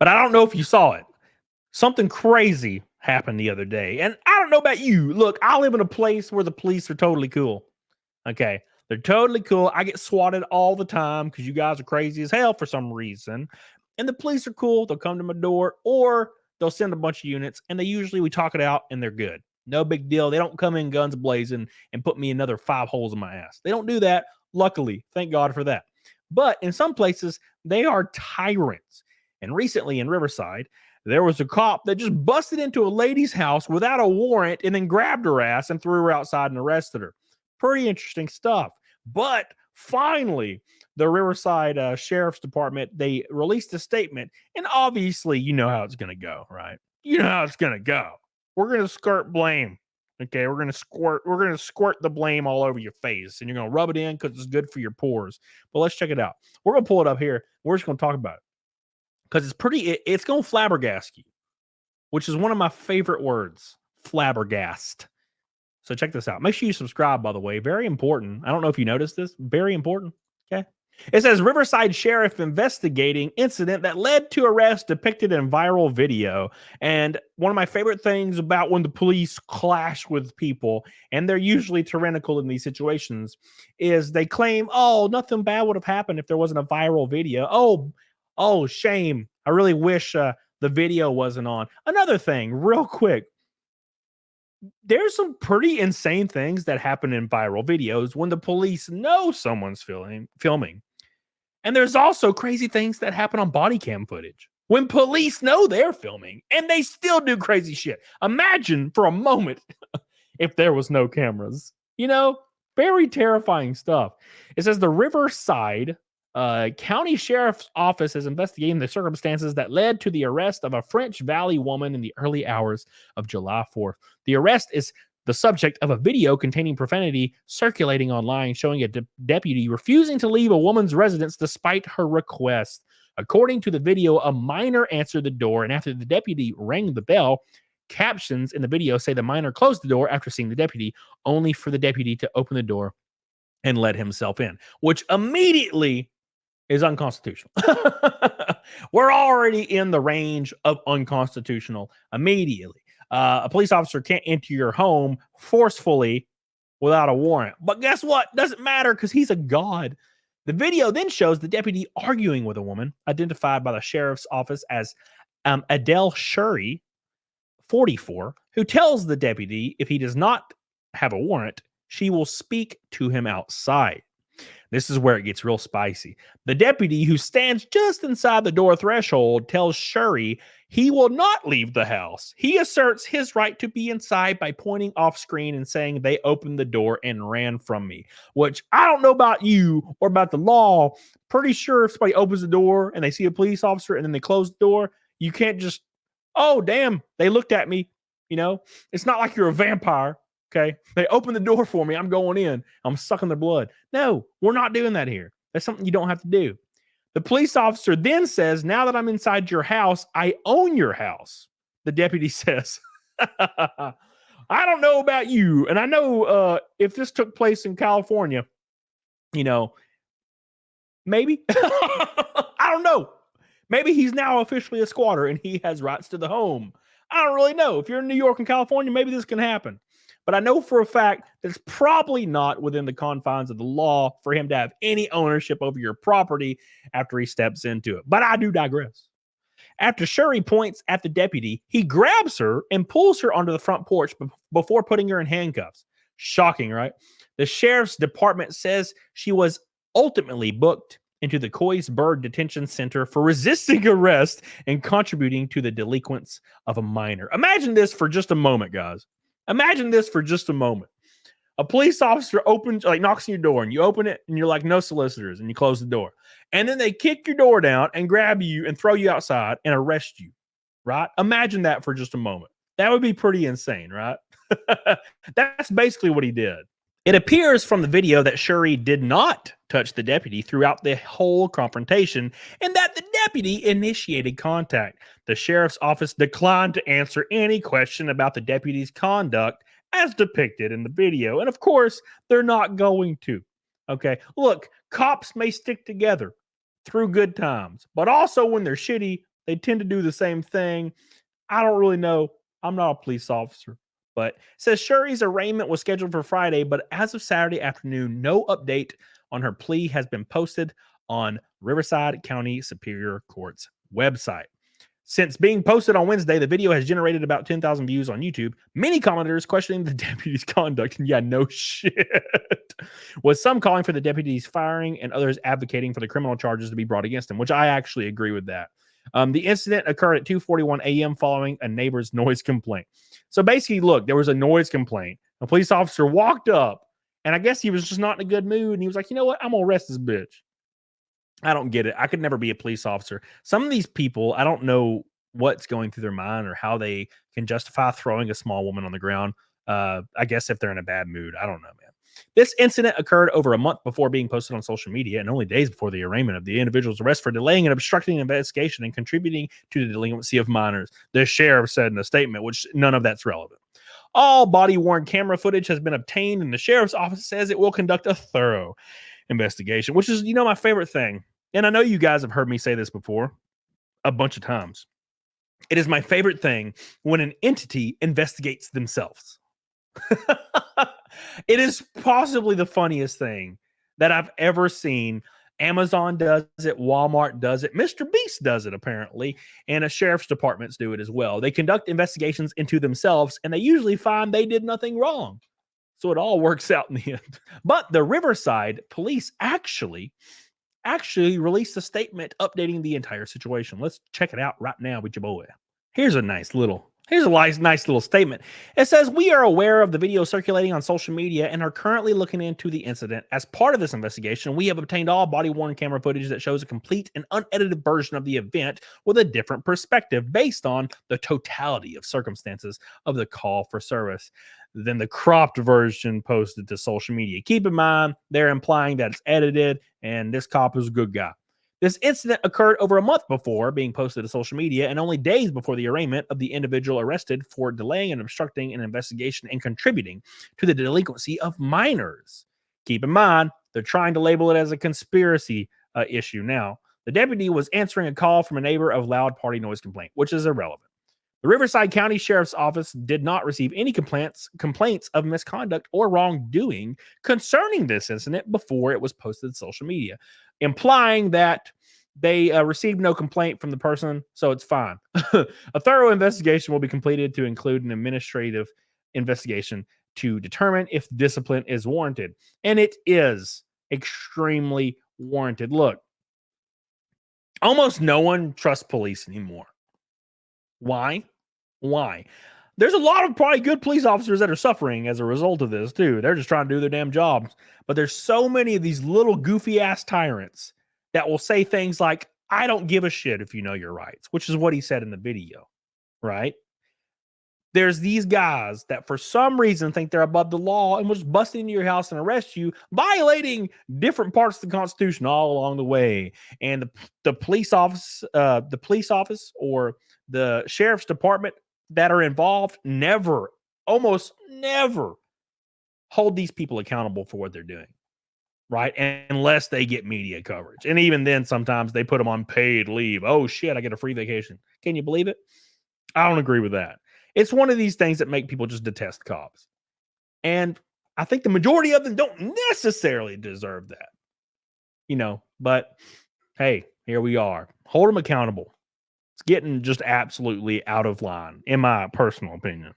But I don't know if you saw it. Something crazy happened the other day. And I don't know about you. Look, I live in a place where the police are totally cool. Okay. They're totally cool. I get swatted all the time because you guys are crazy as hell for some reason. And the police are cool. They'll come to my door or they'll send a bunch of units and we talk it out and they're good. No big deal. They don't come in guns blazing and put me another 5 holes in my ass. They don't do that. Luckily, thank God for that. But in some places, they are tyrants. And recently in Riverside, there was a cop that just busted into a lady's house without a warrant and then grabbed her ass and threw her outside and arrested her. Pretty interesting stuff. But finally, the Riverside Sheriff's Department, they released a statement. And obviously, you know how it's going to go, right? You know how it's going to go. We're going to skirt blame. Okay, we're going to squirt the blame all over your face and you're going to rub it in because it's good for your pores. But let's check it out. We're going to pull it up here. We're just going to talk about it. Because it's going to flabbergast you, which is one of my favorite words, flabbergast. So check this out. Make sure you subscribe, by the way. Very important. I don't know if you noticed this. Very important. Okay. It says Riverside Sheriff investigating incident that led to arrest depicted in viral video. And one of my favorite things about when the police clash with people, and they're usually tyrannical in these situations, is they claim, oh, nothing bad would have happened if there wasn't a viral video. Oh, shame. I really wish the video wasn't on. Another thing, real quick. There's some pretty insane things that happen in viral videos when the police know someone's filming. And there's also crazy things that happen on body cam footage when police know they're filming and they still do crazy shit. Imagine for a moment if there was no cameras. Very terrifying stuff. It says the Riverside County Sheriff's Office is investigating the circumstances that led to the arrest of a French Valley woman in the early hours of July 4th. The arrest is the subject of a video containing profanity circulating online showing a deputy refusing to leave a woman's residence despite her request. According to the video, a minor answered the door, and after the deputy rang the bell, captions in the video say the minor closed the door after seeing the deputy, only for the deputy to open the door and let himself in, which immediately is unconstitutional. We're already in the range of unconstitutional immediately. A police officer can't enter your home forcefully without a warrant. But guess what? Doesn't matter because he's a god. The video then shows the deputy arguing with a woman identified by the sheriff's office as Adele Shuri, 44, who tells the deputy if he does not have a warrant, she will speak to him outside. This is where it gets real spicy. The deputy, who stands just inside the door threshold, tells Shuri he will not leave the house. He asserts his right to be inside by pointing off screen and saying they opened the door and ran from me, which I don't know about you or about the law. Pretty sure if somebody opens the door and they see a police officer and then they close the door, you can't just, oh, damn, they looked at me. It's not like you're a vampire. Okay, they open the door for me. I'm going in. I'm sucking their blood. No, we're not doing that here. That's something you don't have to do. The police officer then says, now that I'm inside your house, I own your house. The deputy says, I don't know about you. And I know if this took place in California, maybe. I don't know. Maybe he's now officially a squatter and he has rights to the home. I don't really know. If you're in New York and California, maybe this can happen. But I know for a fact that it's probably not within the confines of the law for him to have any ownership over your property after he steps into it. But I do digress. After Shuri points at the deputy, he grabs her and pulls her onto the front porch before putting her in handcuffs. Shocking, right? The sheriff's department says she was ultimately booked into the Coysburg Detention Center for resisting arrest and contributing to the delinquents of a minor. Imagine this for just a moment, guys. Imagine this for just a moment. A police officer knocks on your door and you open it and you're like, no solicitors, and you close the door. And then they kick your door down and grab you and throw you outside and arrest you, right? Imagine that for just a moment. That would be pretty insane, right? That's basically what he did. It appears from the video that Shuri did not touch the deputy throughout the whole confrontation and that the deputy initiated contact. The sheriff's office declined to answer any question about the deputy's conduct as depicted in the video. And of course, they're not going to. Okay, look, cops may stick together through good times, but also when they're shitty, They tend to do the same thing. I don't really know. I'm not a police officer. But it says Shuri's arraignment was scheduled for Friday, but as of Saturday afternoon, no update on her plea has been posted on Riverside County Superior Court's website. Since being posted on Wednesday, the video has generated about 10,000 views on YouTube. Many commenters questioning the deputy's conduct. And yeah, no shit. With some calling for the deputy's firing and others advocating for the criminal charges to be brought against him, which I actually agree with that. The incident occurred at 2:41 a.m. following a neighbor's noise complaint. So basically, look, there was a noise complaint. A police officer walked up, and I guess he was just not in a good mood. And he was like, you know what? I'm going to arrest this bitch. I don't get it. I could never be a police officer. Some of these people, I don't know what's going through their mind or how they can justify throwing a small woman on the ground. I guess if they're in a bad mood. I don't know, man. This incident occurred over a month before being posted on social media and only days before the arraignment of the individual's arrest for delaying and obstructing an investigation and contributing to the delinquency of minors, the sheriff said in a statement, which none of that's relevant. All body-worn camera footage has been obtained, and the sheriff's office says it will conduct a thorough investigation, which is, my favorite thing. And I know you guys have heard me say this before a bunch of times. It is my favorite thing when an entity investigates themselves. It is possibly the funniest thing that I've ever seen. Amazon does it. Walmart does it. Mr. Beast does it, apparently. And sheriff's departments do it as well. They conduct investigations into themselves, and they usually find they did nothing wrong. So it all works out in the end. But the Riverside police actually released a statement updating the entire situation. Let's check it out right now with your boy. Here's a nice little statement. It says, we are aware of the video circulating on social media and are currently looking into the incident. As part of this investigation, we have obtained all body-worn camera footage that shows a complete and unedited version of the event with a different perspective based on the totality of circumstances of the call for service than the cropped version posted to social media. Keep in mind, they're implying that it's edited and this cop is a good guy. This incident occurred over a month before being posted to social media and only days before the arraignment of the individual arrested for delaying and obstructing an investigation and contributing to the delinquency of minors. Keep in mind, they're trying to label it as a conspiracy issue now. The deputy was answering a call from a neighbor of loud party noise complaint, which is irrelevant. The Riverside County Sheriff's Office did not receive any complaints of misconduct or wrongdoing concerning this incident before it was posted to social media, implying that they received no complaint from the person, so it's fine. A thorough investigation will be completed to include an administrative investigation to determine if discipline is warranted. And it is extremely warranted. Look, almost no one trusts police anymore. Why? There's a lot of probably good police officers that are suffering as a result of this too. They're just trying to do their damn jobs. But there's so many of these little goofy ass tyrants that will say things like, I don't give a shit if you know your rights, which is what he said in the video, right? There's these guys that for some reason think they're above the law and will just bust into your house and arrest you, violating different parts of the Constitution all along the way. And the police office or the sheriff's department that are involved almost never hold these people accountable for what they're doing, right? And unless they get media coverage. And even then, sometimes they put them on paid leave. Oh shit, I get a free vacation. Can you believe it? I don't agree with that. It's one of these things that make people just detest cops. And I think the majority of them don't necessarily deserve that, but hey, here we are. Hold them accountable. It's getting just absolutely out of line, in my personal opinion.